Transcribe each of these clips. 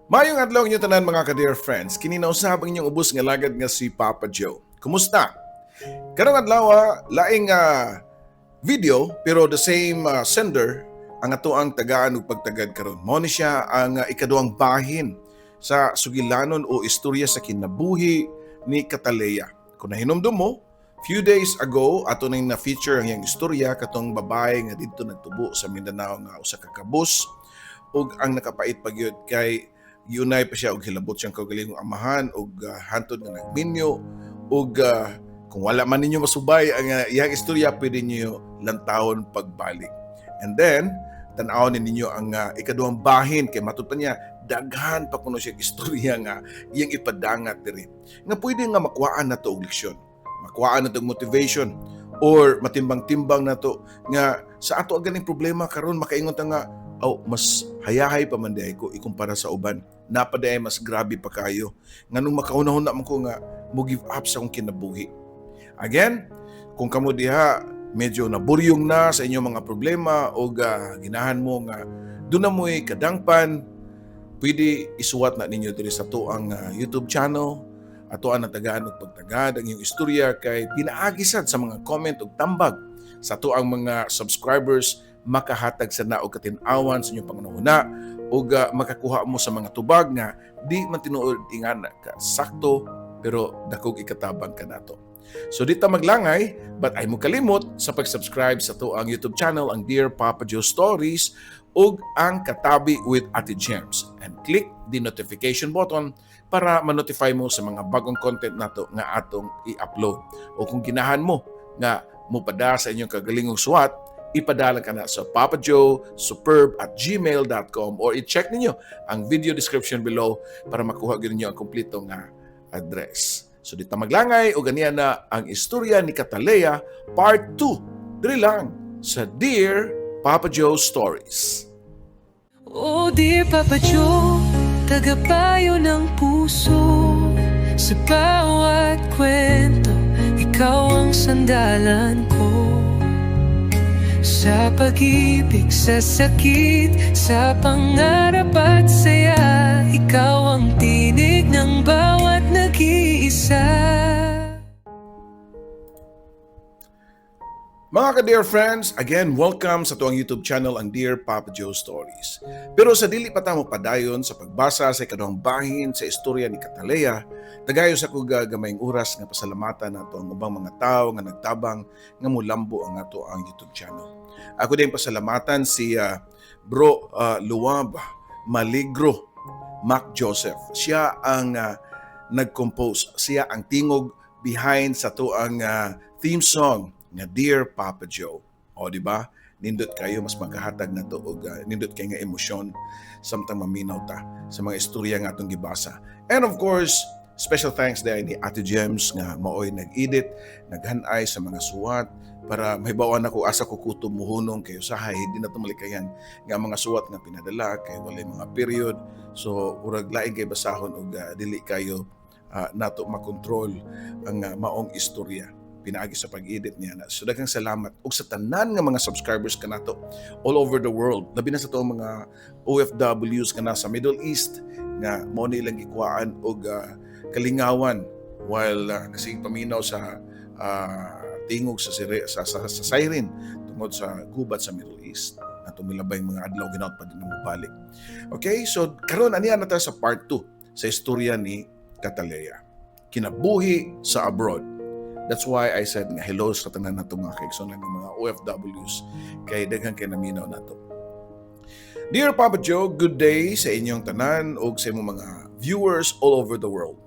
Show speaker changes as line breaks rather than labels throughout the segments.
Mayong adlaw inyo tanan mga ka-dear friends. Kini na usab ang inyong ubos nga lagad nga si Papa Joe. Kumusta? Karong adlaw laing video pero the same sender ang ato ang tagaan ug pagtagad karon. Mao ni siya ang ikaduhang bahin sa sugilanon o istorya sa kinabuhi ni Cataleya. Kung nahinumdum mo, few days ago ato nang na-feature ang iyang istorya katong babae nga didto nagtubo sa Mindanao nga usa ka kabus ug ang nakapait pagyud kay giunay pa siya og hilabot siyang kaugalingong amahan ug hantod nga nagminyo ug kung wala man ninyo masubay ang iyang istorya pwede niyo lantawon pagbalik. And then tan-awon ninyo ang ikaduhang bahin kay matud pa niya daghan pa kuno siya istorya nga iyang ipadangat diri nga pwede nga makuhaan nato og leksyon, makuhaan nato og motivation or matimbang-timbang nato nga sa ato ganing problema karon makaingon ta nga mas hayahay pa man di ko ikumpara sa uban. Napaday mas grabe pa kayo. Nganong makaunahon na man ko nga mo give up sa akong kinabuhi. Again, kung kamo diha medyo naburyong na sa inyong mga problema o ginahan mo nga doon na mo'y kadangpan, pwede isuwat na ninyo diri sa to ang YouTube channel ato ang natagaan og pagtagad ang iyong istorya kay pinaagisad sa mga comment ug tambag sa to ang mga subscribers makahatag sa naog katin-awan sa inyong pangunahuna ug makakuha mo sa mga tubag nga di man tinuod ingan ka sakto pero dakog ikatabang ka nato. So dito maglangay, but ay mo kalimot sa pag-subscribe sa to ang YouTube channel ang Dear Papa Joe Stories ug ang Katabi with Ate Gems and click the notification button para ma-notify mo sa mga bagong content nato nga atong i-upload. O kung ginahan mo nga mupada sa inyong kagalingong suwat, ipadala ka na sa papajoesuperb@gmail.com or i-check ninyo ang video description below para makuha ninyo ang kumpletong address. So dito maglangay o ganiyan na ang istorya ni Cataleya Part 2 diri lang sa Dear Papa Joe Stories.
Oh dear Papa Joe, tagapayo ng puso. Sa bawat kwento, ikaw ang sandalan ko. Sa pag-ibig, sa sakit, sa pangarap at saya, ikaw ang tinig ng bawat nag-iisa.
Mga ka-dear friends, again, welcome sa tuwang YouTube channel ang Dear Papa Joe Stories. Pero sa dili pa tamo padayon sa pagbasa sa ikaduhang bahin sa istorya ni Cataleya, tagayo sa kog gamayng oras nga pasalamatan nato ang ubang mga tao nga nagtabang nga mulambo ang ato ang YouTube channel. Ako din pasalamatan si Bro Luwab Maligro Mac Joseph. Siya ang nag-compose, siya ang tingog behind sa to ang theme song nga Dear Papa Joe. O di ba? Nindot kayo mas magkahatag na to og nindot kay nga emosyon samtang maminaw ta sa mga istorya nga atong gibasa. And of course, special thanks dahil ni Ate Gems nga maoy nag-edit, naghanay sa mga suwat para mahibawan ako asa ko kuto muhunong kayo sahay di na tumalikayan nga mga suwat nga pinadala kay walay mga period. So urag laing kay basahon og dili kayo nato makontrol ang maong istorya pinaagi sa pag-edit niya na. So daghang salamat ug sa tanan nga mga subscribers kanato all over the world. Labi na sa to mga OFWs nga nasa Middle East nga mo nilang gikuhaan og kalingawan while kasing paminaw sa tingog sa siren tungod sa gubat sa Middle East na tumilabay mga adlaw ginaot pa din mabalik. Okay, so karon aniya na ta sa part 2 sa istorya ni Cataleya. Kinabuhi sa abroad. That's why I said nga hello sa tanan nato mga kaigsoon ng mga OFWs kay daghang kay naminaw nato. Dear Papa Joe, good day sa inyong tanan ug sa imong mga viewers all over the world.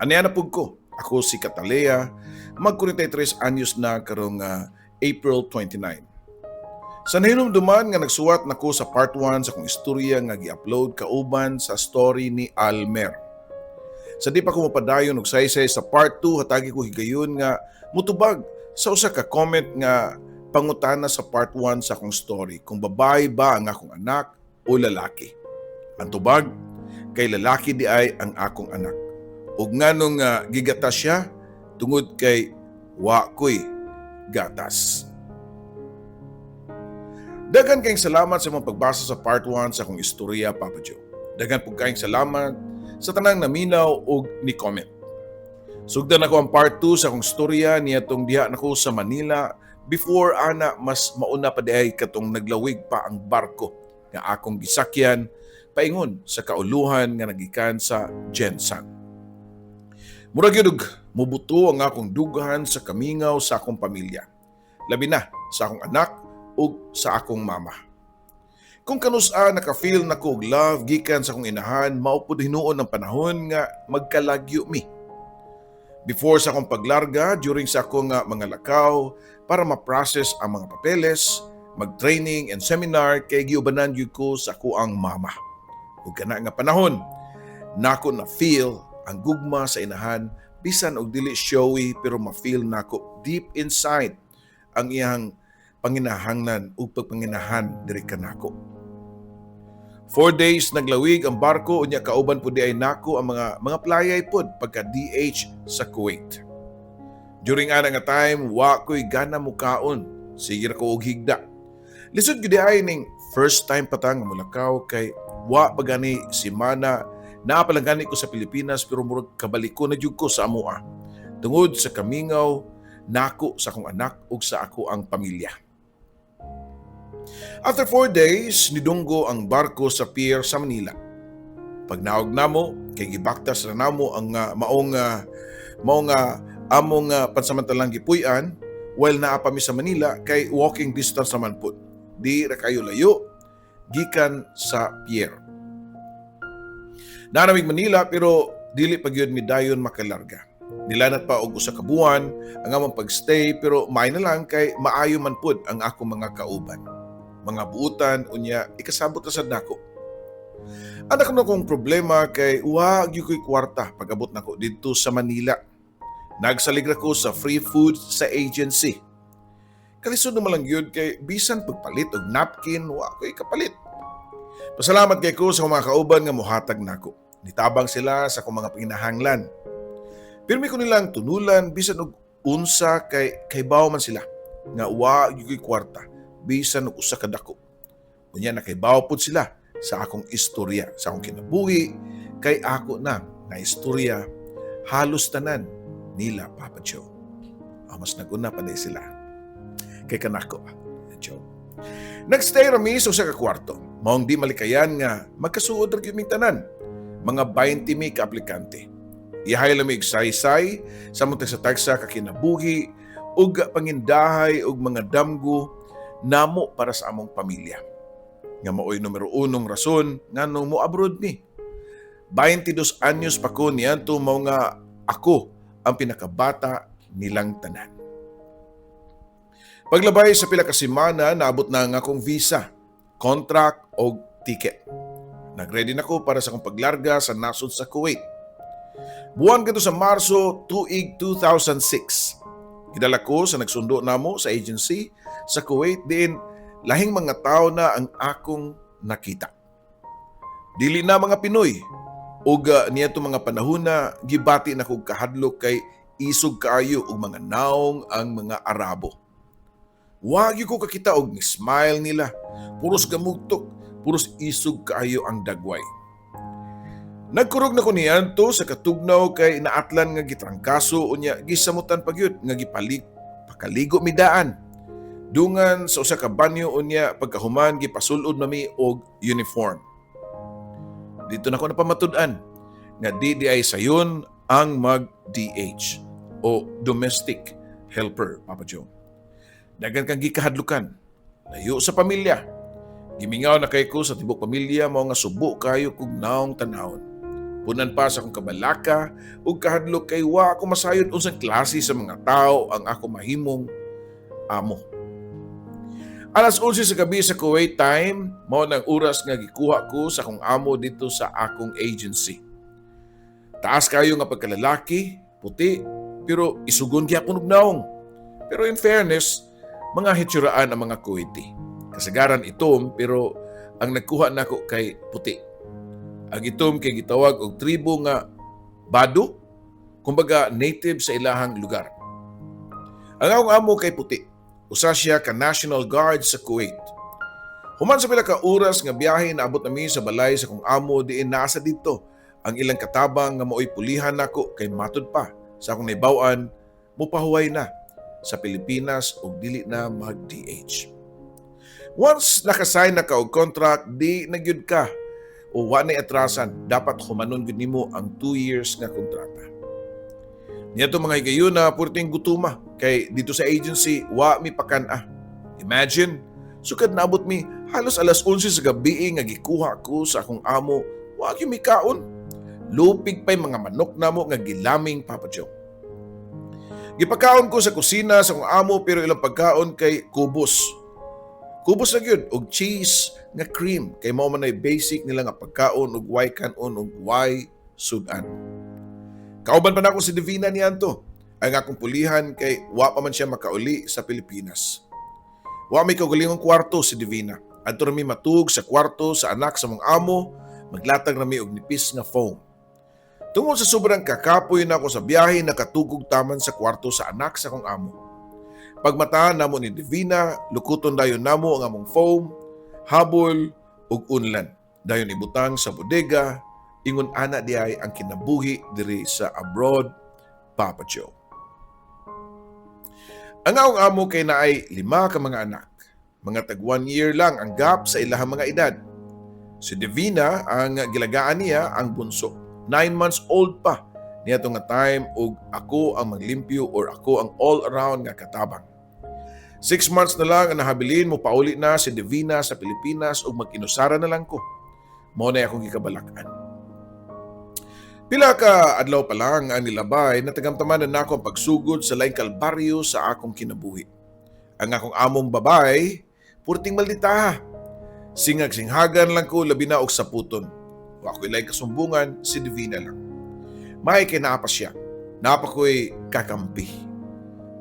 Aniya na pud ko. Ako si Cataleya, mag-43 anyos na karong April 29. Sa nahinumduman nga nagsuwat nako sa part 1 sa kong istorya nga gi-upload kauban sa story ni Almer. Sa di pa ko mapadayon og saysay sa part 2 hatagi ko higayon nga mutubag sa usa ka comment nga pangutana sa part 1 sa akong story kung babae ba ang akong anak o lalaki. Ang tubag kay lalaki di ay ang akong anak. Ug nganong gigatas siya tungod kay wa ko'y gatas. Daghan kayong salamat sa mga pagbasa sa part 1 sa akong istorya, Papa Joe. Daghan pug kaayong salamat sa tanang naminaw ug ni comment. Sugdan ako ang part 2 sa akong storya niadtong diha nako sa Manila before ana mas mauna pa diay katong naglawig pa ang barko nga akong gisakyan paingon sa kauluhan nga nagikan sa Gensan. Murag yun mubuto ang akong dugahan sa kamingaw sa akong pamilya. Labi na sa akong anak ug sa akong mama. Kung kanusa naka-feel na ko og love gikan sa akong inahan, mao pud hinuon ang panahon nga magkalagyo mi. Before sa akong paglarga, during sa akong mga lakaw para ma-process ang mga papeles, mag-training and seminar kay giubanan gyud ko sa ako ang mama. Ug kana nga panahon, nako na feel ang gugma sa inahan bisan og dili showy pero ma-feel nako deep inside ang iyang panginahanglan ug pagpanginahan diri kanako. 4 days naglawig ang barko unya kauban pud ay nako ang mga playay pod pagka DH sa Kuwait. During ana nga time, wa ko'y gana mukaon. Sige ko og higda. Lisod gyud ay ning first time patang mulakaw kay wa pagani si mana naapalangani ko sa Pilipinas pero murag kabaliko na jud ko sa amoa. Tungod sa kamingaw nako sa akong anak ug sa ako ang pamilya. After 4 days, nidunggo ang barko sa pier sa Manila. Pag naog namo, kay gibaktas na namo ang maong among pansamantalang gipuy-an while naa pa mi sa Manila kay walking distance naman po. Di ra kayo layo gikan sa pier. Naramig Manila pero dili pa gyud mi dayon makalarga. Nilanat pa og usa ka buwan ang among pagstay pero maay na lang kay maayo man pud ang ako mga kauban. Mga buutan unya ikasabot na sad nako. Anak na kong problema kay wa gyud ko'y kwarta pag-abot nako didto sa Manila. Nagsaligra ko sa free food sa agency. Kalisod naman lang yun kay bisan pagpalit og napkin wa ko'y kapalit. Pasalamat kay ko sa mga kauban nga mohatag nako. Nitabang sila sa akong mga panginahanglan. Pirmi ko nilang tunulan bisan og unsa kay bawo man sila nga wa gyud kwarta bisan og usa ka dako. Unya nakaybaw pud sila sa akong istorya, sa akong kinabuhi kay ako na istorya halos tanan nila Papa Joe. Mas naguna pa din sila kay kanako. Joe. Nagstay rami sa usa ka kwarto. Maong di malikayan nga magkasuod ra gyud ming tanan. Mga 20 mi ka aplikante. Ihay lamig say-say sa muntag sa tagsa ka kinabuhi ug pangindahay ug mga damgo namo para sa among pamilya. Nga maoy numero 1 rason nganong mo abroad mi. 22 anyos pa ko niadto mao nga ako ang pinakabata nilang tanan. Paglabay sa pila ka semana naabot na ang akong visa, contract o ticket. Nagready na ko para sa akong paglarga sa nasod sa Kuwait. Buwan kadto sa Marso tuig 2006. Gidala ko sa nagsundo namo sa agency sa Kuwait diin lahing mga tao na ang akong nakita. Dili na mga Pinoy ug niadto mga panahon na gibati na kog kahadlok kay isog kaayo og mga naong ang mga Arabo. Wa gyud ko kakita og ni smile nila. Puros gamugtok, puros isog kaayo ang dagway. Nagkurog na ko niadto sa katugnaw kay naatlan nga gitrangkaso unya gisamutan pagyud nga pakaligo mi daan. Dungan sa usa ka banyo unya pagkahuman gipasulod nami og uniform. Dito na ko napamatud-an nga di ay sayon ang mag-DH o domestic helper, Papa Joe. Dagan kang gikahadlukan, layo sa pamilya. Gimingaw na kay ko sa tibok pamilya mao nga subo kayo kog naong tanawon. Punan pa sa akong kabalaka ug kahadlok kay wa ako masayod unsang klase sa mga tao ang ako mahimong amo. Alas 11 sa gabi sa Kuwait time, mao nang oras nga gikuha ko sa akong amo dito sa akong agency. Taas kayo nga pagkalalaki, puti, pero isugon gyapon og naong. Pero in fairness, mga hitsuraan ang mga Kuwaiti. Kasagaran itom pero ang nagkuha nako kay puti. Ang itom kay gitawag og tribo nga Badu, kumbaga native sa ilahang lugar. Ang akong amo kay puti. Usa siya ka National Guard sa Kuwait. Human sa pila ka oras nga biyahe naabot nami sa balay sa kong amo diin nasa dito. Ang ilang katabang nga maoy pulihan nako kay matud pa sa akong naibaw-an mupahuway na sa Pilipinas ug dili na mag-DH. Once nakasign na ka og contract, di nagyud ka o wa nay atrasan, dapat humanon gud nimo ang 2 years nga kontrata. Niadto mga higayuna purting gutuma kay dito sa agency wa mi pakan-a. Imagine, sukad naabot mi halos alas 11 sa gabi nga gikuha ko sa akong amo, wa gyud mi kaon. Lupig pa'y mga manok namo nga gilaming Papa Joe. Gipakaon ko sa kusina sa akong amo pero ilang pagkaon kay kubos. Kubos na gyud og cheese nga cream kay mao man ay basic nila nga pagkaon ug why kanon ug why sudan. Kauban pa nako si Divina niadto. Ang akong pulihan kay wa pa man siya makauli sa Pilipinas. Wa may kaugalingong kwarto si Divina. Adto rami matug sa kwarto sa anak sa mong amo, maglatag rami og nipis nga foam. Tungod sa sobrang kakapoy na ako sa biyahe, nakatugog taman sa kwarto sa anak sa kong amo. Pagmataan namo ni Divina, lukuton dayon namo ang among foam, habol ug unlan. Dayon ibutang sa bodega, ingon ana diay ang kinabuhi diri sa abroad, Papa Joe. Ang akong amo kay naay 5 ka mga anak. Mga tag 1 year lang ang gap sa ilahang mga edad. Si Divina, ang gilagaan niya ang bunso. 9 months old pa niya nga time ug ako ang maglimpyo or ako ang all-around nga katabang. 6 months na lang ang nahabilin mo pauli na si Divina sa Pilipinas ug mag-inusara na lang ko. Mao na akong gikabalakan. Pila ka adlaw pa lang ang nilabay na tagamtamanan nako ang pagsugod sa laing kalbaryo sa akong kinabuhi. Ang akong among babay, purting maldita. Singag-singhagan lang ko labi na og saputon. O ako'y laing kasumbungan, si Divina lang. May kinapa siya. Napa ko'y kakampi.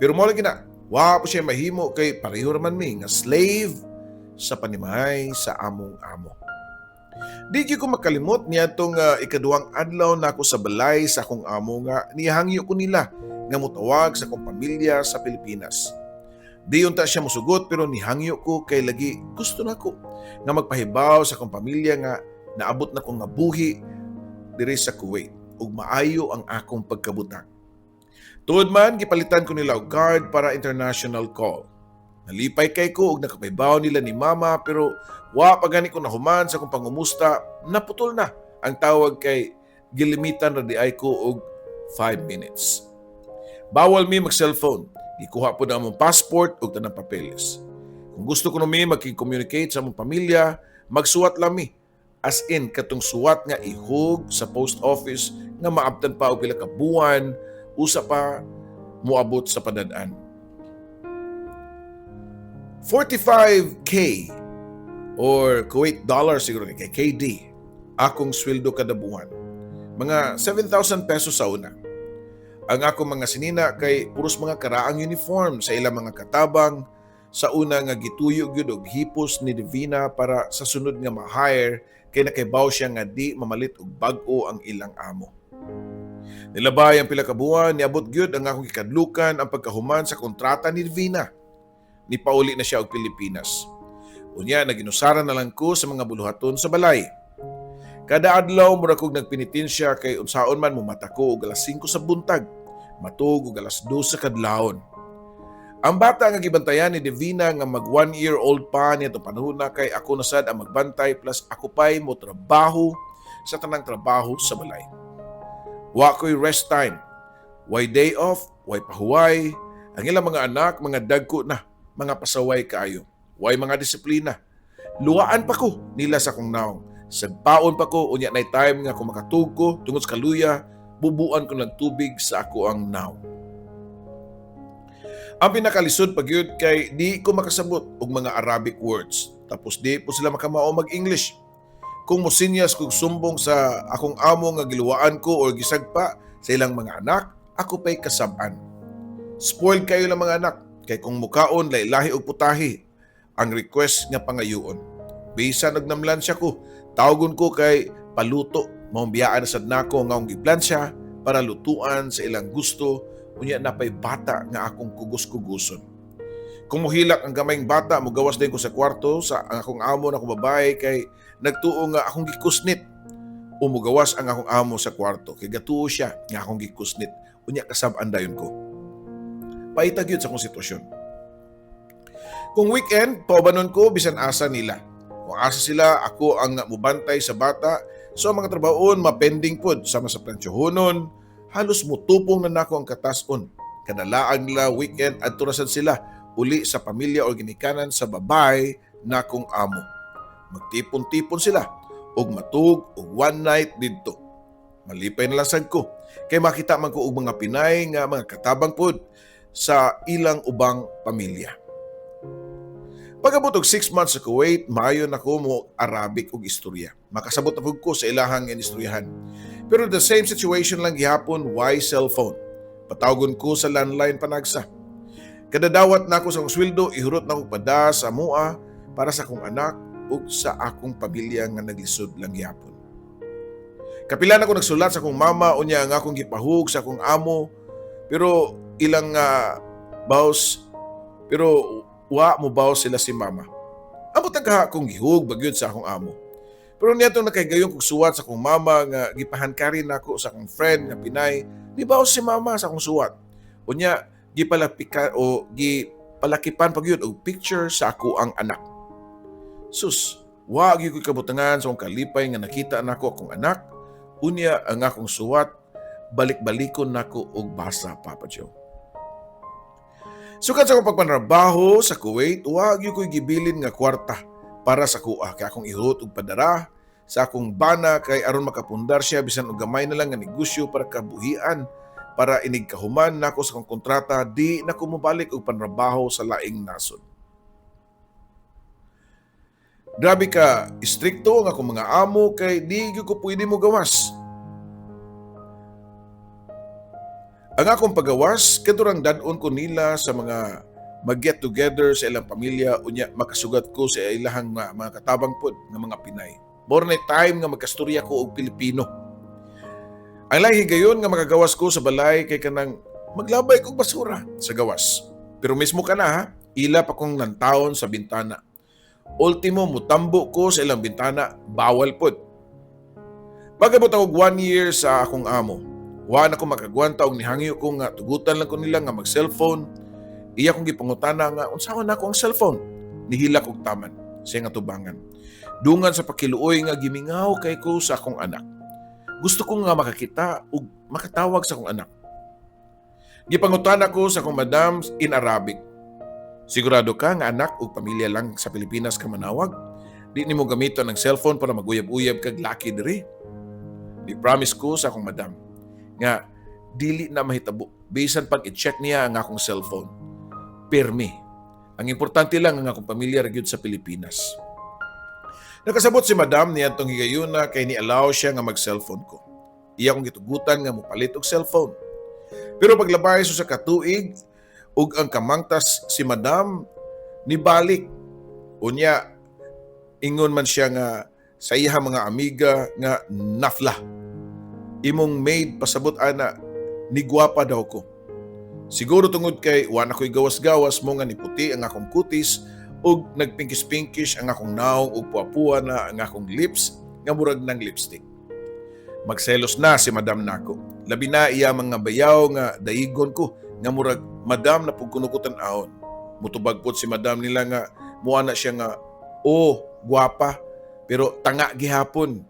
Pero mo lagi na, wa po siya mahimo kay pareho raman mi nga slave sa panimahay sa among amo. Di ko makalimot niya itong ikaduhang adlaw na ako sa balay sa akong amo nga nihangyo ko nila nga mutawag sa akong pamilya sa Pilipinas. Di unta siya musugot pero nihangyo ko kay lagi gusto nako nga magpahibaw sa akong pamilya nga naabot na ko nga buhi diri sa Kuwait ug maayo ang akong pagkabutang. Tuod man gipalitan ko nila og card para international call. Nalipay kay ko ug nakapahibaw nila ni mama pero wa pa gani ko nahuman sa akong pangumusta, naputol na ang tawag kay gilimitan ra di ay ko og 5 minutes. Bawal mi mag-cellphone. Ikuha po na among passport ug tanang papeles. Kung gusto ko mi makikommunicate sa among pamilya, magsuwat lang mi. As in, katong suwat nga ihog sa post office nga maabtan pa og pila ka buwan, usa pa moabot sa padad-an. 45K or Kuwait dollar siguro kay KD akong sweldo kada buwan. Mga 7,000 pesos sa una. Ang akong mga sinina kay puros mga karaang uniform sa ilang mga katabang sa una nga gituyo gyud og hipos ni Divina para sa sunod nga ma-hire kay nakaibaw siya nga di mamalit og bag-o ang ilang amo. Nilabay ang pila ka buwan, niabot gyud ang akong gikadlukan ang pagkahuman sa kontrata ni Divina. Ni pauli na siya og Pilipinas. Unya naginusara na lang ko sa mga buluhaton sa balay. Kada adlaw mura kog nagpinitin siya kay unsaon man mumata ko og alas 5 sa buntag, matug og alas 2 sa kadlawon. Ang bata nga gibantayan ni Divina nga mag 1-year-old pa niya to panahon na kay ako na sad ang magbantay plus ako pay mo trabaho sa tanang trabaho sa balay. Wa ko'y rest time. Why day off, why pahuway. Ang ilang mga anak, mga dagko na, mga pasaway kaayo. Why mga disiplina. Luwaan pa ko nila sa kong naong. Sagpaon pa ko, unya na time nga kung makatug ko, tungod sa kaluya, bubuan ko ng tubig sa ako ang naong. Ang pinakalisod pag yun kay di ko makasabot og mga Arabic words. Tapos di po sila makamao mag-English. Kung musinyas kong sumbong sa akong amo nga giluwaan ko o gisagpa sa ilang mga anak, ako pa'y kasab-an. Spoiled kayo lang mga anak, kay kung mukaon lahi og putahi, ang request nga pangayoon. Bisan nagnamlansya ko, tawgon ko kay paluto, maumbiyaan sad nako nga akong giplansya para lutuan sa ilang gusto, unya na pa'y bata nga akong kugos-kuguson. Kung muhilak ang gamayng bata, mugawas din ko sa kwarto sa ang akong amo na akong babae kay nagtuo nga akong gikusnit. O mugawas ang akong amo sa kwarto kay gatuo siya nga akong gikusnit. Unya kasab-an dayon ko. Paitag yun sa akong sitwasyon. Kung weekend, paubanon ko bisan asa nila. Kung asa sila, ako ang mubantay sa bata. So ang mga trabahoon, mapending pod sama sa plantyohonon. Halos mutupong na nako ang katason. Kadalaang la weekend at turasan sila uli sa pamilya o ginikanan sa babay na kong amo. Magtipon-tipon sila og matug og one night didto. Malipay na lang sad ko kay makita man ko og mga Pinay nga mga katabang pod sa ilang ubang pamilya. Pagabot og 6 months sa Kuwait, maayo na ko mo Arabic og istorya. Makasabot na pud ko sa ilahang istoryahan. Pero the same situation lang gihapon, why cellphone? Patawgon ko sa landline panagsa. Kada dawat na ako sa akong sweldo, ihurot na ko pada sa mua para sa akong anak ug sa akong pamilya nga naglisod lang gihapon. Kapila na ko nagsulat sa akong mama unya nga akong gipahug sa akong amo, pero ilang boss, pero wa mo bawas sila si mama. Amot ang kaha kong gihug bagyod sa akong amo. Pero niya itong nakahigayon kong suwat sa akong mama nga gipahankarin ako sa akong friend nga Pinay, di bawas si mama sa akong suwat. Unya, gipalakipan pagyod og picture sa ako ang anak. Sus, wa gyud ko kabutangan sa akong kalipay nga nakita nako akong anak, unya ang akong suwat, balik-balikon nako og basa, Papa Joe. Sukad sa akong pagpanrabaho sa Kuwait, wag yung ko'y gibilin nga kwarta para sa kuha. Kaya akong ihut og padara sa akong bana kay aron makapundar siya bisan og gamay na lang nga negosyo para kabuhian para inig kahuman nako sa akong kontrata di na ko mobalik og panrabaho sa laing nasod. Grabe ka, istrikto ang akong mga amo kay di gyud ko pwede mo gawas. Ang akong pagawas, kadurang dadon ko nila sa mga mag-get together sa ilang pamilya, unya makasugat ko sa ilahang mga katabang pod ng mga Pinay. More na time nga magkastorya ko og Pilipino. Ang lahi gayon nga makagawas ko sa balay kay kanang maglabay kog basura sa gawas. Pero mismo ka na ha, ila pa kong nantawon sa bintana. Ultimo, mutambo ko sa ilang bintana, bawal pod. Pagabot ako 1 year sa akong amo, wa na ko makagwanta og nihangyo ko nga tugutan lang ko nila nga mag-cellphone. Iya kong gipangutana nga unsaon na ko ang cellphone. Nihilak og taman siya nga tubangan. Dungan sa pakiluoy nga gimingaw kay ko sa akong anak. Gusto ko nga makakita ug makatawag sa akong anak. Gipangutana ko sa akong madam in Arabic. Sigurado ka nga anak ug pamilya lang sa Pilipinas ka manawag? Di nimo gamiton ang cellphone para maguyab-uyab kag laki diri? Di promise ko sa akong madam nga dili na mahitabo bisan pag i-check niya ang akong cellphone. Permi. Ang importante lang ang akong pamilya ra gyud sa Pilipinas. Nakasabot si madam niya tong higayuna kay ni-allow siya nga mag-cellphone ko. Iya kong gitugutan nga mopalit og cellphone. Pero paglabay so sa katuig ug ang kamangtas si madam nibalik. Unya ingon man siya nga sa iya mga amiga nga nafla. Imong maid pasabot ana ni gwapa daw ko. Siguro tungod kay wa na ko'y gawas-gawas mo nga niputi ang akong kutis ug nagpinkis-pinkis ang akong naong ug puwa-puwa na ang akong lips nga murag ng lipstick. Magselos na si madam nako. Labi na iya mga bayaw nga daigon ko nga murag madam na pug kunukutan ahon. Mutubag pod si madam nila nga muana siya nga gwapa pero tanga gihapon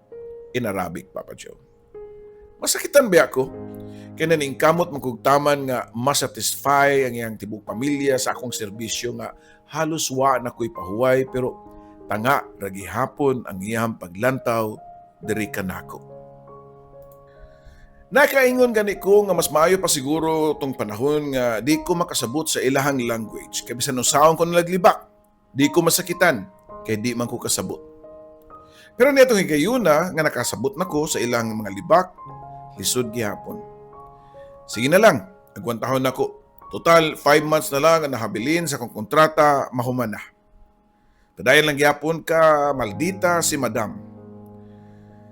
in Arabic, Papa Joe. Masakitan ba ako? Kaya naning kamot magkugtaman nga masatisfy ang iyang tibok pamilya sa akong serbisyo nga halos wa na ko'y pahuway pero tanga ragi hapon ang iyang paglantaw diri kanako. Nakaingon gani ko nga mas maayo pa siguro tong panahon nga di ko makasabot sa ilahang language kay bisan usaon ko nalaglibak. Di ko masakitan kay di man ko kasabot. Pero nitong higayuna nga nakasabot nako sa ilang mga libak, lisod gihapon. Sige na lang, nagwantahon nako. Total 5 months na lang ang nahabilin sa akong kontrata, mahuman na. Padayon lang gihapon ka, maldita si madam.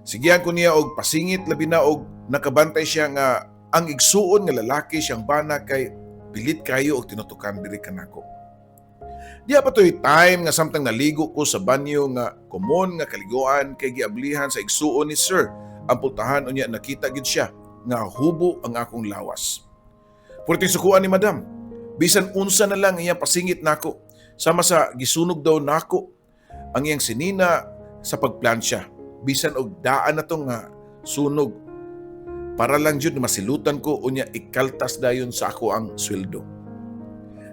Sigihan ko niya og pasingit labi na og nakabantay siya nga ang igsuon nga lalaki siyang bana kay pilit kayo og tinutukan diri kanako. Diya pa to'y time nga samtang naligo ko sa banyo nga komon nga kaliguan kay giablihan sa igsuon ni Sir. Ang pultahan unya nakita gid siya nga hubo ang akong lawas. Purting sukuan ni Madam, bisan unsa na lang iyang pasingit nako, sama sa gisunog daw nako ang iyang sinina sa pagplansya, bisan og daan na to nga sunog. Para lang jud masilutan ko unya ikaltas dayon sa ako ang sweldo.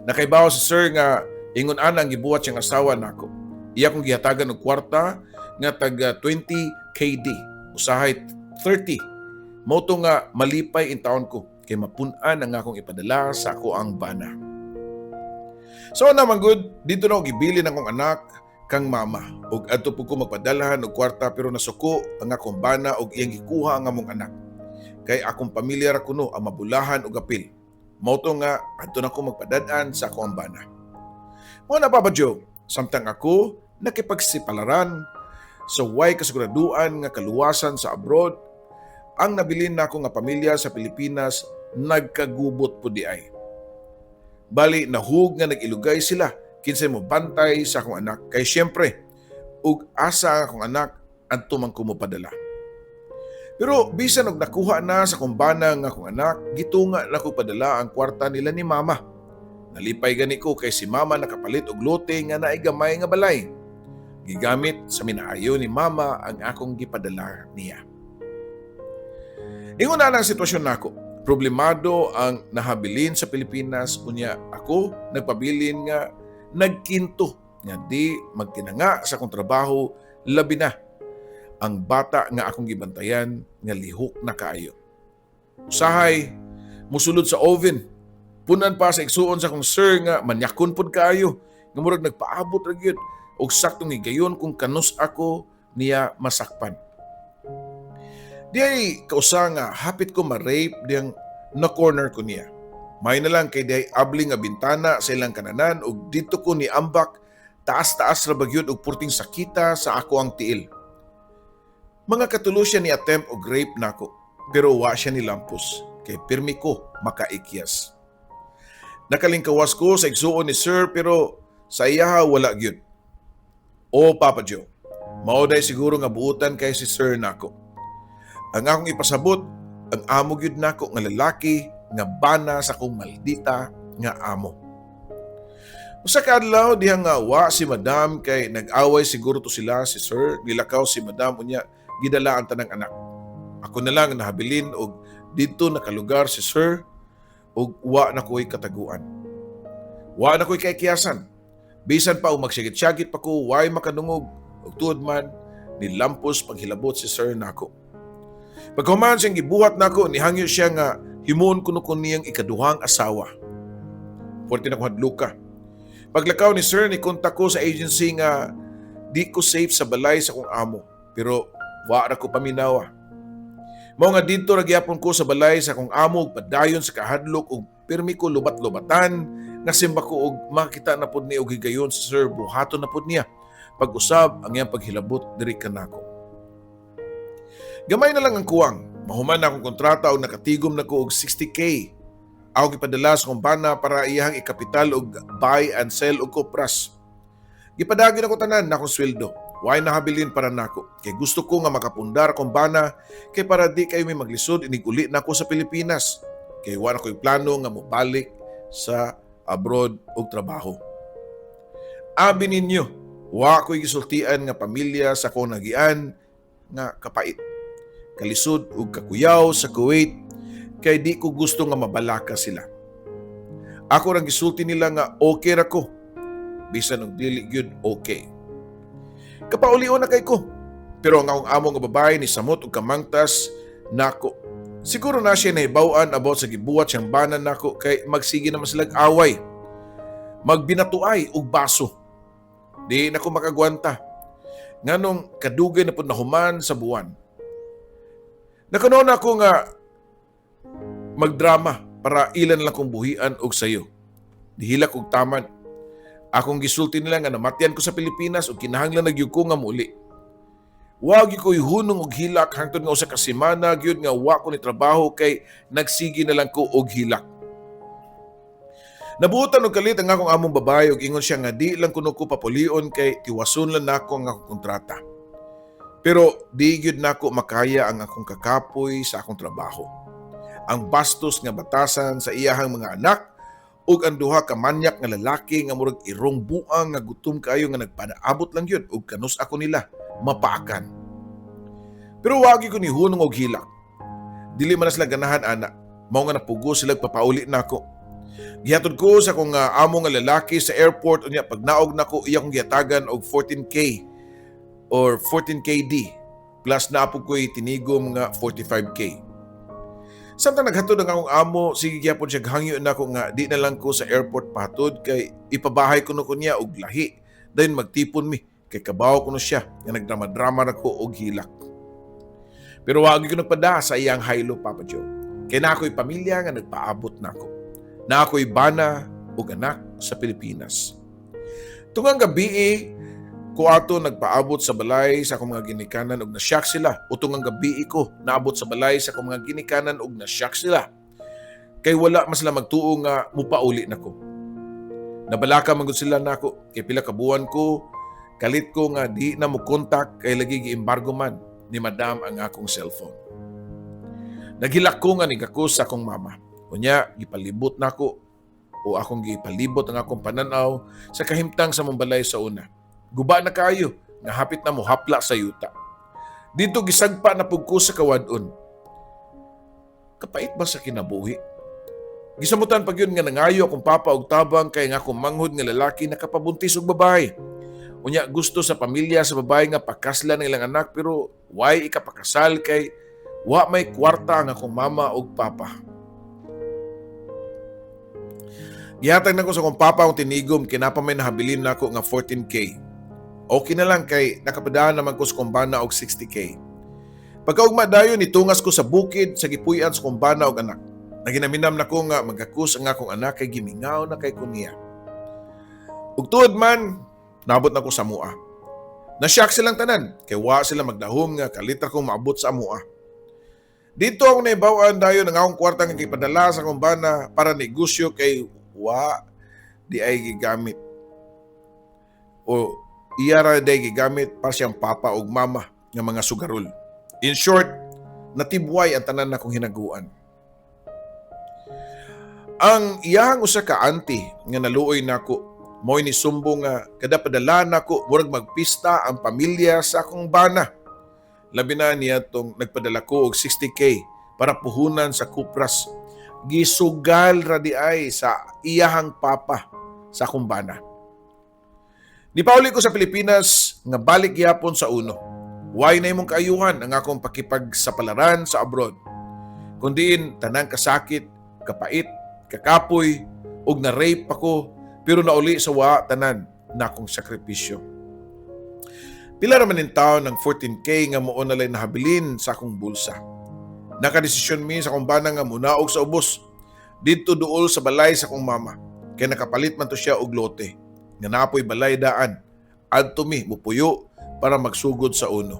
Nakaibaw si Sir nga ingon ana ang gibuhat siyang asawa nako. Iya kong gihatagan og kwarta nga tag 20 KD, usahay 30. Moto nga malipay in taon ko kay mapun-an ang akong ipadala sa ako ang bana. So naman good, dito na ako gibili ng akong anak kang mama. Ug adto po ko magpadalahan og kwarta pero nasuko ang akong bana og iyang gikuha ang among anak. Kay akong pamilya ra kuno ang mabulahan og apil. Moto nga adto na ko magpadad-an sa ako ang bana. Mga napabadyo, samtang ako nakipagsipalaran sa way kasiguraduan nga kaluwasan sa abroad, ang nabilin na ako nga pamilya sa Pilipinas nagkagubot po di ay. Bali, nahug nga nag-ilugay sila kinsay mo bantay sa akong anak. Kay siyempre, ug asa ang akong anak at tumang kumupadala. Pero bisan og nakuha na sa kumbana nga akong anak, gitunga na ko padala ang kwarta nila ni mama. Nalipay gani ko kay si mama nakapalit og lote nga naay gamay nga balay. Gigamit sa minaayo ni mama ang akong gipadala niya. Ingon na ang sitwasyon nako. Problemado ang nahabilin sa Pilipinas unya ako nagpabilin nga nagkinto nga di magtinanga sa akong trabaho labi na ang bata nga akong gibantayan nga lihok na kaayo. Usahay musulod sa oven. Punan pa sa igsuon sa akong sir nga manyakon pod kaayo. Nga murag nagpaabot ra gyud og saktong higayon kung kanus ako niya masakpan. Diay kausa nga hapit ko ma-rape diyang na corner ko niya. May na lang kay diay abling nga bintana sa ilang kananan ug dito ko ni ambak taas-taas ra bagyod og purting sakita sa ako ang tiil. Mga katulo siya ni attempt og rape nako pero wa siya ni lampos kay pirmi ko makaikyas. Nakalingkawas ko sa igsuon ni Sir pero sa iyaha wala gyud. O Papa Joe, mao day siguro nga buutan kay si Sir nako. Ang akong ipasabot, ang amo gyud nako nga lalaki nga bana sa kong maldita nga amo. Usa ka adlaw dihang nga wa si Madam kay nag-away siguro to sila si Sir, nilakaw si Madam unya gidala ang tanang anak. Ako na lang nahabilin og dito nakalugar si Sir og wa na ko'y kataguan. Wa na ko'y kaikiyasan. Bisan pa o magsigit-sigit pa ko, way makanungog og tuod man nilampos paghilabot si Sir nako. Pagkahuman siyang gibuhat nako, nihangyo siya nga himon kuno ko niyang ikaduhang asawa. Porti na ko hadluka. Paglakaw ni Sir, ni kontak ko sa agency nga di ko safe sa balay sa kong amo. Pero wa ra ko paminawa. Mao nga dito ragyapon ko sa balay sa kong amo ug padayon sa kahadlok ug pirmi ko lubat-lubatan nga simba ko og makita na pud ni og higayon sa Sir buhaton na pud niya. Pag-usab ang iyang paghilabot diri kanako. Gamay na lang ang kuwang. Mahuman na akong kontrata o nakatigom na ko og 60K. Ako gipadala sa kumpana para iyahang ikapital og buy and sell og kopras. Gipadagin ako tanan na akong sweldo. Way nahabilin para nako. Kay gusto ko nga makapundar kumpana kay para di kayo may maglisod iniguli na ako sa Pilipinas. Kay wala ko'y plano nga mobalik sa abroad og trabaho. Abi ninyo, wa ko'y gisultian nga pamilya sa kong nagian nga kapait. Kalisod ug kakuyaw sa Kuwait kay di ko gusto nga mabalaka sila. Ako rang gisulti nila nga okay ra ko. Bisan og dili gyud okay. Kapaulion na kay ko. Pero ang akong amo nga babae ni samot ug kamangtas nako. Siguro na siya nahibaw-an about sa gibuhat siyang banan nako kay magsige naman silang away. Magbinatuay og baso. Di na ko makagwanta. Nganong kadugay na pud nahuman sa buwan. Nakanon ako nga magdrama para ilan lang kong buhian og sayo. Dihilak og taman. Akong gisulti nila nga namatian ko sa Pilipinas ug kinahanglan nagyud ko nga muli. Wa gyud ko ihunong og hilak hangtod nga usa ka semana gyud nga wa ko ni trabaho kay nagsigi na lang ko og hilak. Nabutan og kalit ang akong among babae ug ingon siya nga di lang kuno ko papulion kay tiwason lang nako ang akong kontrata. Pero di gyud nako makaya ang akong kakapoy sa akong trabaho. Ang bastos nga batasan sa iyahang mga anak ug ang duha ka manyak nga lalaki nga murag irong buang nga gutom kaayo nga nagpadaabot lang yun ug kanus ako nila mapaakan. Pero wagi ko ni hunong og hilak. Dili man na sila ganahan ana. Mao nga napugo sila papauli nako. Gihatod ko sa akong amo nga lalaki sa airport unya pag naog nako iya kong gihatagan og 14K or 14KD plus naapog ko'y tinigom nga 45K. Samtang naghatod ang akong amo, sige gyapon siya hangyo na ko nga di na lang ko sa airport patod kay ipabahay ko no niya og lahi. Dayon magtipon mi kay kabaw ko no siya nga nagdrama-drama na ko og hilak. Pero wagi ko nagpada sa iyang haylo, Papa Joe. Kay na ako'y pamilya nga nagpaabot nako. Na ako'y bana ug anak sa Pilipinas. Tungang gabi ko ato nagpaabot sa balay sa akong mga ginikanan ug na-shock sila. Utong ang gabi ko naabot sa balay sa akong mga ginikanan ug na-shock sila. Kay wala mas sila magtuo nga mupauli nako. Nabalaka man gud sila nako kay pila ka buwan ko kalit ko nga di na mo kontak kay lagi gi-embargo man ni madam ang akong cellphone. Naghilak ko nga nigako sa akong mama. Unya gipalibot nako o akong gipalibot ang akong pananaw sa kahimtang sa mong balay sa una. Guba na kayo, nga hapit na mo hapla sa yuta. Dito gisagpa na pugko sa kawadon. Kapait ba sa kinabuhi? Gisamutan pag yun nga nangayo akong papa og tabang kay nga akong manghod nga lalaki na kapabuntis og babae. Unya gusto sa pamilya sa babae nga pakasla ng ilang anak pero why ikapakasal kay wa may kwarta ang akong mama og papa. Gihatag na ko sa akong papa ang tinigom kinapa may nahabilin na ako nga 14K. Okay na lang kay nakapadaan naman ko sa kumbana og 60K. Pagkaugma dayon nitungas ko sa bukid sa gipuy-an sa kumbana og anak. Naginaminam na ko nga magakus ang akong anak kay gimingaw na kay kuniya. Ug tuod man nabot na ko sa mua. Na-shock silang tanan kay wa sila magdahom nga kalita kong maabot sa mua. Dito ako naibawan dayon ang akong kwarta nga gipadala sa kumbana para negosyo kay wa di ay gigamit. O iyara day gigamit para siyang papa ug mama nga mga sugarol. In short, natibway ang tanan akong hinaguan. Ang iyang usa ka auntie nga naluoy nako mo'y ni sumbong nga kada padala nako murag magpista ang pamilya sa akong bana. Labi na niya tong nagpadala ko og 60K para puhunan sa kupras. Gisugal ra di ay sa iyahang papa sa akong bana. Nipauli ko sa Pilipinas nga balik gyapon sa uno. Why na imong kaayuhan ang akong pakipagsapalaran sa abroad. Kundiin tanang kasakit, kapait, kakapoy, ug na-rape ako pero nauli sa wa tanan na akong sakripisyo. Pila raman in taon ng 14K nga muon na lang nahabilin sa akong bulsa. Nakadesisyon mi sa akong bana nga munaog sa ubos. Dito duol sa balay sa akong mama. Kaya nakapalit man to siya og lote. Nga napoy balay daan, adto mi mupuyo para magsugod sa uno.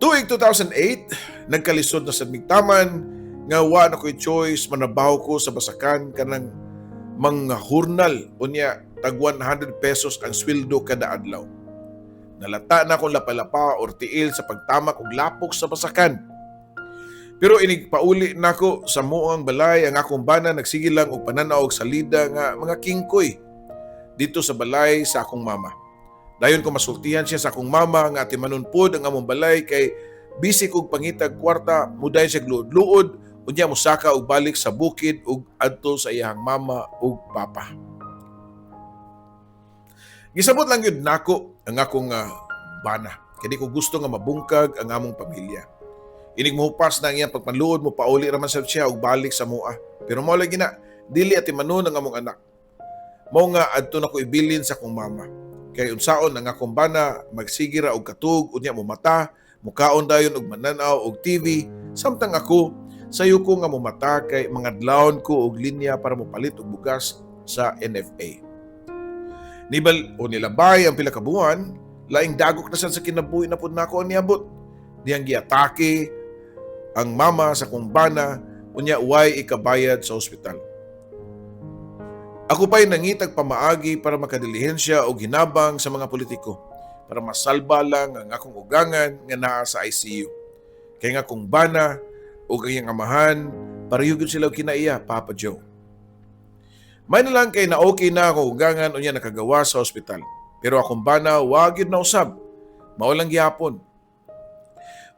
Tuig 2008, nagkalisod na sa migtaman nga wa na ko'y choice manabaho ko sa basakan kanang mga hurnal unya tag 100 pesos ang sweldo kada adlaw. Nalata na akong lapalapa or tiil sa pagtamak og lapok sa basakan. Pero inigpauli nako sa muang balay ang akong bana nagsige lang og pananaw og salida nga mga kingkoy dito sa balay sa akong mama. Dayon ko masultihan siya sa akong mama nga timanon pod ang among balay kay bisik og pangitag kwarta muday siya gluod-luod unya mosaka og balik sa bukid ug adto sa iyang mama ug papa. Gisabot lang yun nako ang akong bana. Kaya di ko gusto nga mabungkag ang among pamilya. Inig mohupas na ang iyang pagpanluod mo pauli raman sa siya og balik sa mua. Pero mao lagi na dili at timanon ang among anak. Mao nga adto na ko ibilin sa akong mama. Kay unsaon ang akong bana magsigira og katug unya mo mata, mukaon dayon og mananaw og TV, samtang ako sayo ko nga mo mata kay mga adlawon ko og linya para mopalit og bugas sa NFA. Nilabay ang pila ka buwan, laing dagok na sa kinabuhi na pud nako niabot. Diyang giatake ang mama sa kong bana unya way ikabayad sa ospital. Ako pa'y nangitag pamaagi para makadilihensya o ginabang sa mga politiko para masalba lang ang akong ugangan nga naa sa ICU. Kaya nga kung bana o kayang amahan, pareho gyud sila og kinaiya, Papa Joe. May na lang kay na okay na ako ugangan o niya nakagawa sa ospital. Pero akong bana, wag yun na usab. Maulang gyapon.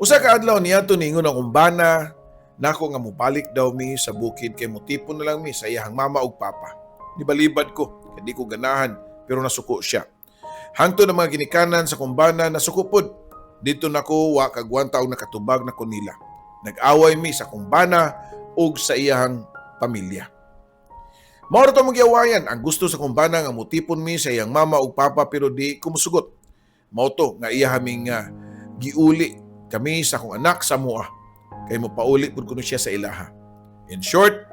Usa ka adlaw niya ningon akong bana, nako nga mobalik daw mi sa bukid kay motipon na lang mi sa iyahang mama ug papa. Nibalibad ko, kay di ko ganahan, pero nasuko siya. Hangtod ang mga ginikanan sa kumbana nasuko pod. Dito nako wa kag 1 taong nakatubag na ko nila. Nag-away mi sa kumbana ug sa iyahang pamilya. Mauro to magyawayan ang gusto sa kumbana nga mutipon mi sa iyang mama ug papa pero di kumusugot. Mao to nga iya haming giuli kami sa akong anak sa mua. Kay mo pauli pud kuno siya sa ilaha. In short,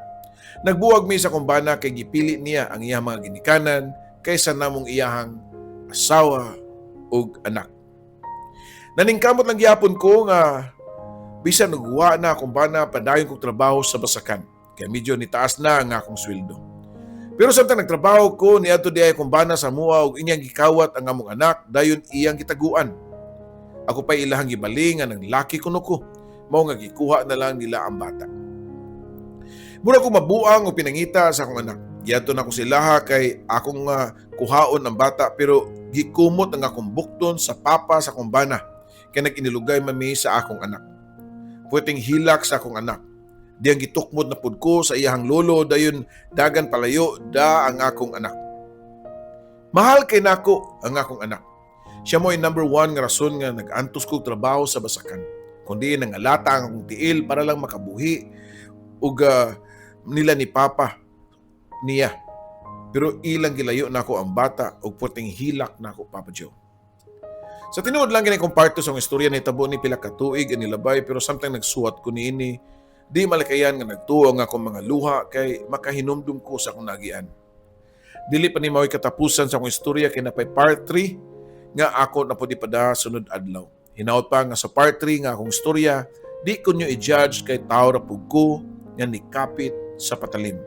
nagbuwag mi sa kumbana kay gipili niya ang iyang mga ginikanan kaysa namong iyahang asawa ug anak. Naningkamot lang gyapon ko nga bisan nagwa na kumbana padayon kog trabaho sa basakan. Kay medyo nitaas na ang akong sweldo. Pero samtang nagtrabaho ko, niadto di ay kumbana sa mua ug inyang gikawat ang among anak, dayon iyang gitaguan. Ako pa'y ilahang gibaling nga ng laki kuno ko, mao nga gikuha na lang nila ang bata. Mura ko mabuang o pinangita sa akong anak. Giadto na ko sila kay akong kuhaon ang bata pero gikumot ang akong bukton sa papa sa kumbana kay nag-inilugay mami sa akong anak. Pwedeng hilak sa akong anak. Diyang gitukmod na pud ko sa iyahang lolo dayon dagan palayo da ang akong anak. Mahal kay nako ang akong anak. Siya mo'y number 1 nga rason nga nag-antos kog trabaho sa basakan. Kundi nangalata ang akong tiil para lang makabuhi ug nila ni papa niya. Pero ilang gilayo nako ang bata ug pwedeng hilak nako, Papa Joe. Sa tinuod lang gini kong parto sa istorya ni tabo ni pila ka tuig ang nilabay pero samtang nagsuwat ko niini. Di malikayan nga nagtuo nga akong mga luha kay makahinumdum ko sa akong nagian. Dili pa ni mao'y katapusan sa akong istorya kay napay part 3 nga ako napudi pada sunod adlaw. Hinaot pa nga sa part 3 nga akong istorya, di ko nyo i-judge kay tao ra pug ko nga nikapit sa patalim.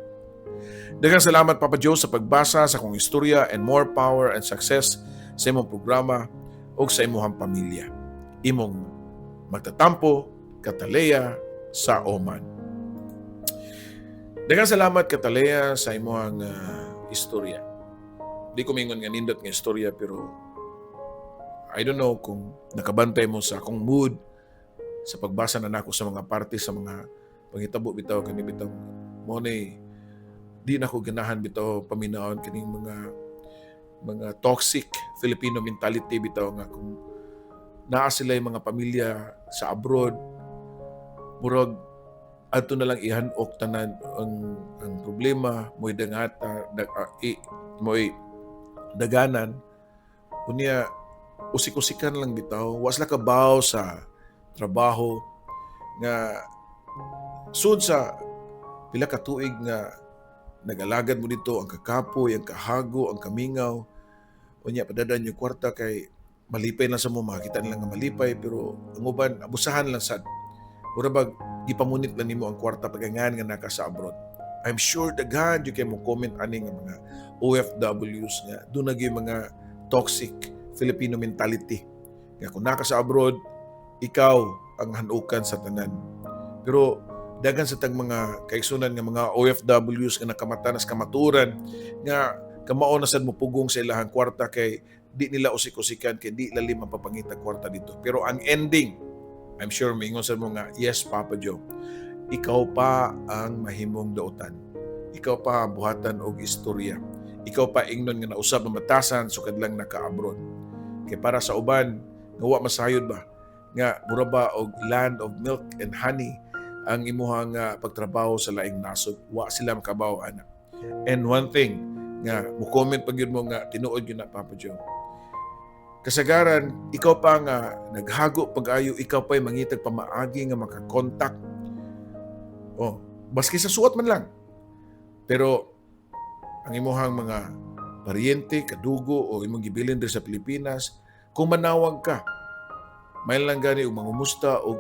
Daghang salamat Papa Joe sa pagbasa sa akong istorya and more power and success sa imong programa o sa imong pamilya. Imong magtatampo, Katalea, sa Oman. Daghang salamat Katalea sa imong istorya. Di ko mingon nga nindot nga istorya pero I don't know kung nakabantay mo sa akong mood sa pagbasa na nako sa mga parte sa mga pangitabo bitaw kani bitaw mo ni di na ko ganahan bitaw paminaon kining mga toxic Filipino mentality bitaw nga kung naa sila yung mga pamilya sa abroad murag adto na lang ihanok tanan ang problema mo'y dangata mo'y daganan unya usik-usikan lang bitaw was la kabaw sa trabaho nga sud sa pila ka tuig nga nagalagad mo dito ang kakapoy, ang kahago, ang kamingaw unya padadan yung kwarta kay malipay lang sa mo makita nila nga malipay pero ang uban abusahan lang sad. Mura bag ipamunit lang nimo ang kwarta pagangan nga naka sa abroad. I'm sure daghan you kay mo comment ani nga mga OFWs nga doon na mga toxic Filipino mentality. Nga kung naka sa abroad, ikaw ang hanukan sa tanan. Pero daghan sa tag mga kaigsunan nga mga OFWs nga nakamatanas kamaturan nga kamao na sad mo pugong sa ilahang kwarta kay di nila usik-usikan kay di lalim ang papangita kwarta dito. Pero ang ending I'm sure maingon sa mo nga, yes, Papa Joe, ikaw pa ang mahimong dautan. Ikaw pa buhatan og istorya. Ikaw pa ingnon nga nausab ang batasan sukad lang naka-abroad. Kay para sa uban, nawa masayod ba? Nga mura ba og land of milk and honey ang imuhang pagtrabaho sa laing nasod. Wa sila makabaw, anak. And one thing, nga mo-comment pag yun mo nga tinuod yun na, Papa Joe. Kasagaran, ikaw pa nga naghago pag-ayo, ikaw pa'y mangitag pamaagi nga makakontak. Baski sa suwat man lang. Pero, ang imuhang mga paryente, kadugo, o imong gibilin din sa Pilipinas, kung manawag ka, may lang gani o mangumusta, o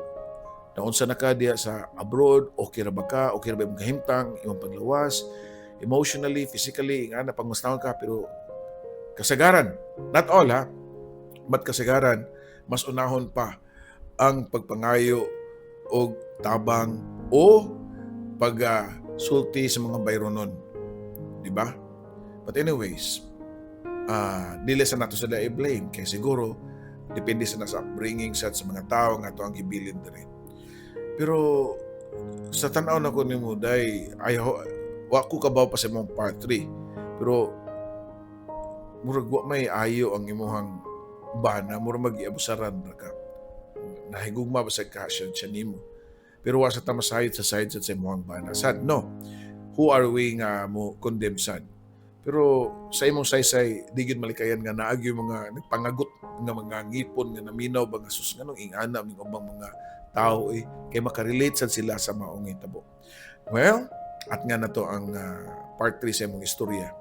naunsa na ka diya sa abroad, okay ra ba ka, okay ra ba imong kahimtang, imong paglawas, emotionally, physically, nga napangustahon ka, pero kasagaran, not all ha, but kasagaran, mas unahon pa ang pagpangayo o tabang o pag-sulti sa mga bayronon. Di ba? But anyways, dili sa nato sila i-blame kay siguro depende sa nasa upbringing sa mga tao nga to ang gibilin diri. Pero sa tanaw na ko nimo day wa ko kabaw pa sa imong part 3. Pero murag wa may ayo ang imuhang bana, murag mag-iabusaran ra ka. Nahigugma ba sa kasyon siya nimo. Pero wa sa tamasayod sa side sa imong bana. Sad, no? Who are we nga mo condemn sad? Pero sa imong saysay, di gyud malikayan nga naagyo mga nagpangagot nga mga ngipon nga naminaw ba nga sus nganong ingana ming ubang mga tao kay makarelate sad sila sa maong hitabo. Well, at nga na to ang part 3 sa imong istorya.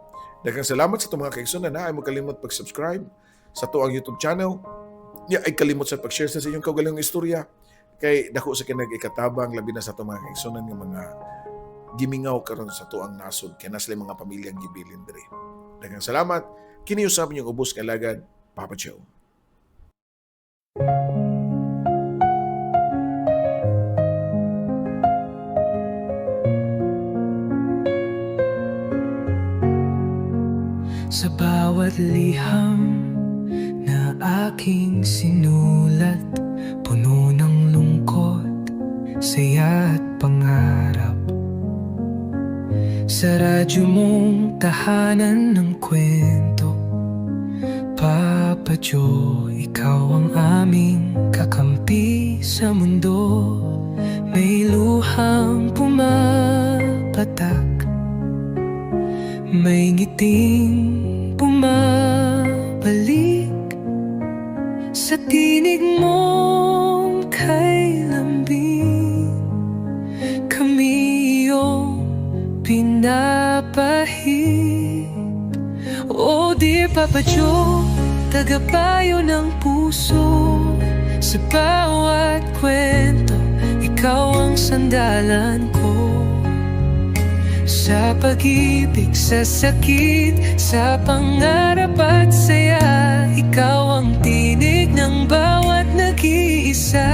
Daghang salamat sa itong mga kaigsunan na ay mo kalimot pag-subscribe sa to ang YouTube channel. Ay kalimot sa pag-share sa inyong kaugalingong istorya. Kay dako sa kinag-ikatabang labi na sa itong mga kaigsunan ng mga gimingaw karon sa tuang nasod kay nasli mga pamilyang gibilin diri. Daghang salamat. Kini usab niyong ubos kay lagad, Papa Joe.
Sa bawat liham na aking sinulat, puno ng lungkot, saya at pangarap. Sa radyo mong tahanan ng kwento, Papa Joe, ikaw ang aming kakampi sa mundo. May luhang pumapatak, may ngiting bumabalik sa tinig mong kay lambing. Kami iyong pinapahid. O dear Papa Joe, tagapayo ng puso. Sa bawat kwento, ikaw ang sandalan ko. Sa pag-ibig, sa sakit, sa pangarap at saya, ikaw ang tinig ng bawat nag-iisa.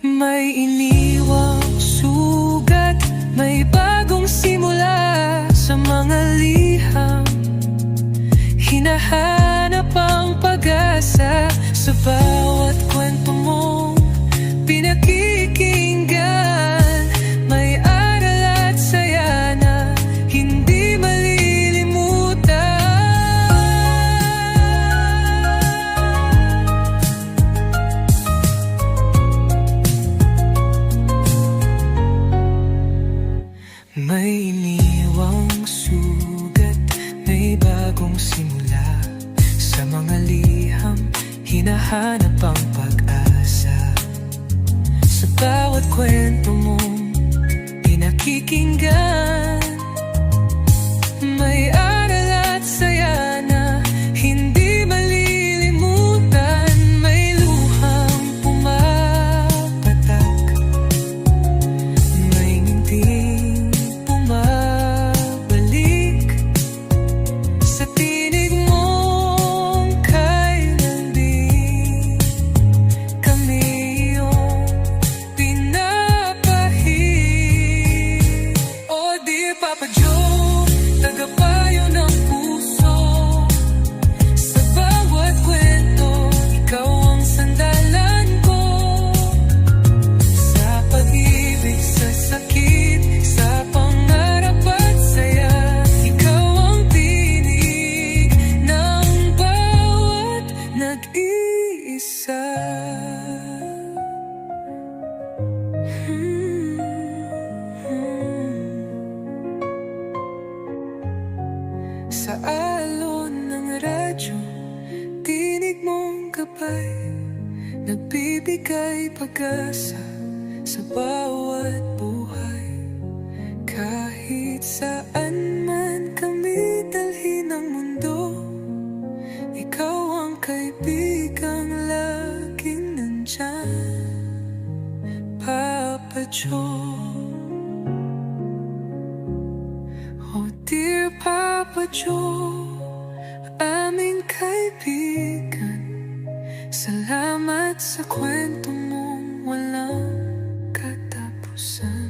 May iniwang sugat, may bagong simula sa mga liham. Hinahanap ang pag-asa sa bawat kwento mong pinakikinggan. May aral at saya na hindi malilimutan. May iniwang sugat, may bagong simula sa mga liham. Hinahanap ang pag-asa sa bawat kwento mong pinakikinggan. May aral at saya na hindi malilimutan. May luhang pumapatak, may nginting bumabalik sa tinig mong kay lambing. Kami iyong pinapahid. O dear Papa Joe, tagapayo ng puso. Sa bawat kwento, ikaw ang sandalan ko. Sa pag-ibig, sa sakit, sa pangarap at saya, ikaw ang tinig ng bawat nag-iisa. Sa alon ng radyo, tinig mong gabay, nagbibigay pag-asa sa bawat buhay. Kahit saan man kami dalhin ng mundo, ikaw ang kaibigang laging nandyan, Papa Joe. Papa Joe, aming kaibigan. Salamat sa kwento mong walang katapusan.